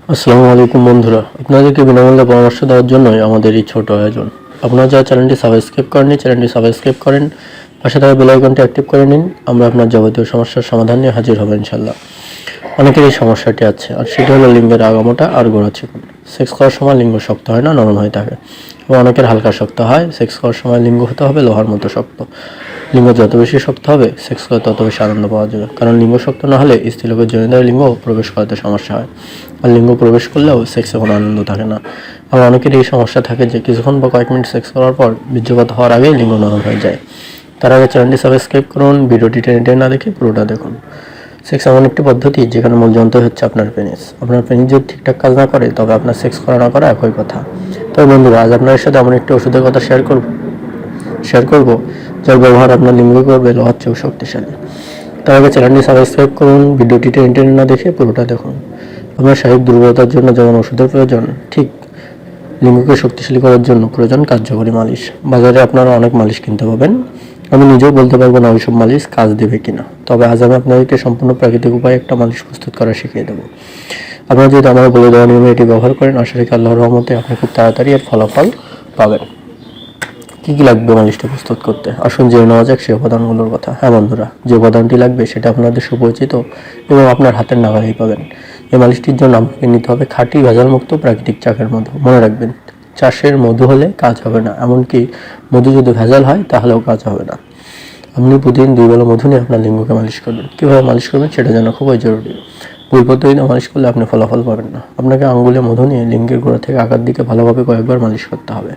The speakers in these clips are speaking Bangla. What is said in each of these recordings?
আসসালামু আলাইকুম বন্ধুরা, আপনাদেরকে বিনামূল্যে পরামর্শ দেওয়ার জন্যই আমাদের এই ছোট আয়োজন। আপনারা যারা চ্যানেলটি সাবস্ক্রাইব করেননি, চ্যানেলটি সাবস্ক্রাইব করেন, পাশে থাকা বেল আইকনটি অ্যাক্টিভ করে নিন। আমরা আপনার যাবতীয় সমস্যার সমাধান নিয়ে হাজির হব ইনশাল্লাহ। অনেকের এই সমস্যাটি আছে, আর সেটা হলো লিঙ্গের আগামোটা আর গোড়া চিকন। সেক্স করার সময় লিঙ্গ শক্ত হয় না, নরম হয়ে থাকে। এবং অনেকের হালকা শক্ত হয়। সেক্স করার সময় লিঙ্গ হতে হবে লোহার মতো শক্ত। লিঙ্গ যত বেশি শক্ত হবে, সেক্স করে তত বেশি আনন্দ পাওয়া যাবে। কারণ লিঙ্গ শক্ত না হলে স্ত্রীলোকের জনিদার লিঙ্গ প্রবেশ করাতে সমস্যা হয়, আর লিঙ্গ প্রবেশ করলেও সেক্সে কোনো আনন্দ থাকে না। আবার অনেকের এই সমস্যা থাকে যে কিছুক্ষণ বা কয়েক মিনিট সেক্স করার পর বীর্যপাত হওয়ার আগেই লিঙ্গ নরম হয়ে যায়। তার আগে চ্যানেলটি সাবস্ক্রাইব করুন, ভিডিওটি টেনে টেনে না দেখে পুরোটা দেখুন। সেক্স এমন একটি পদ্ধতি যেখানে মূল যন্ত্র হচ্ছে আপনার পেনিস। আপনার পেনিস যদি ঠিকঠাক কাজ না করে, তবে আপনার সেক্স করা না করা একই কথা। তবে বন্ধুরা, আজ আপনাদের সাথে এমন একটি ওষুধের কথা শেয়ার করব যার ব্যবহার আপনার লিঙ্গ করবে লোহার চেয়েও শক্তিশালী। তার আগে চ্যানেলটি সাবস্ক্রাইব করুন, ভিডিওটি টেনে টেনে না দেখে পুরোটা দেখুন। আপনার শারীরিক দুর্বলতার জন্য যেমন ওষুধের প্রয়োজন, ঠিক লিঙ্গকে শক্তিশালী করার জন্য প্রয়োজন কার্যকরী মালিশ। বাজারে আপনারা অনেক মালিশ কিনতে পাবেন। আমি নিজেও বলতে পারবো না ওইসব মালিশ কাজ দেবে কিনা, তবে আজ আমি আপনাদেরকে সম্পূর্ণ প্রাকৃতিক উপায়ে একটা মালিশ প্রস্তুত করা শিখিয়ে দেবো। আপনারা যদি আমার বলে দেওয়া নিয়মে এটি ব্যবহার করেন, আশা রাখি আল্লাহর রহমতে আপনি খুব তাড়াতাড়ি এর ফলাফল পাবেন। কী কী লাগবে মালিশটা প্রস্তুত করতে, আসুন জেনে নেওয়া যাক সেই উপাদানগুলোর কথা। হ্যাঁ বন্ধুরা, যে উপাদানটি লাগবে সেটা আপনাদের সুপরিচিত এবং আপনার হাতের নাগালেই পাবেন। এই মালিশটির জন্য আপনাকে নিতে হবে খাঁটি ভেজালমুক্ত প্রাকৃতিক চাকের মধু। মনে রাখবেন, চাষের মধু হলে কাজ হবে না, এমনকি মধু যদি ভেজাল হয় তাহলেও কাজ হবে না। আপনি প্রতিদিন 2 বেলা মধু নিয়ে আপনার লিঙ্গকে মালিশ করবেন। কীভাবে মালিশ করবেন সেটা জানা খুবই জরুরি। ভুল পদ্ধতিতে মালিশ করলে আপনি ফলাফল পাবেন না। আপনাকে আঙ্গুলে মধু নিয়ে লিঙ্গের গোড়া থেকে আগার দিকে ভালোভাবে কয়েকবার মালিশ করতে হবে।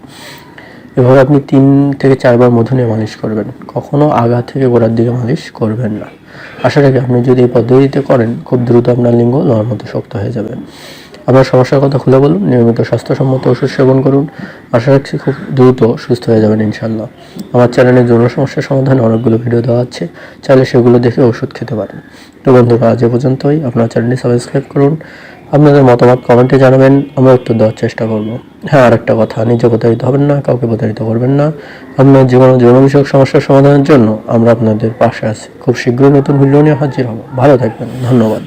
এভাবে আপনি 3 থেকে 4 বার মধু নিয়ে মালিশ করবেন। কখনো আগা থেকে গোড়ার দিকে মালিশ করবেন না। আশা রাখি আপনি যদি এই পদ্ধতিতে করেন, খুব দ্রুত আপনার লিঙ্গ লোহার মতো শক্ত হয়ে যাবে। আপনার সমস্যার কথা খুলে বলুন, নিয়মিত স্বাস্থ্যসম্মত ওষুধ সেবন করুন। আশা রাখছি খুব দ্রুত সুস্থ হয়ে যাবেন ইনশাল্লাহ। আমার চ্যানেলে যৌন সমস্যার সমাধানে অনেকগুলো ভিডিও দেওয়া আছে, চাইলে সেগুলো দেখে ওষুধ খেতে পারেন। তো বন্ধুরা, আজ এ পর্যন্তই। আপনার চ্যানেলটি সাবস্ক্রাইব করুন, আপনাদের মতামত কমেন্টে জানাবেন, আমরা উত্তর দেওয়ার চেষ্টা করব। হ্যাঁ, আর একটা কথা, নিজে প্রতারিত হবেন না, কাউকে প্রতারিত করবেন না। আপনার যে কোনো যৌন বিষয়ক সমস্যার সমাধানের জন্য আমরা আপনাদের পাশে আছি। খুব শীঘ্রই নতুন ভিডিও নিয়ে হাজির হব। ভালো থাকবেন, ধন্যবাদ।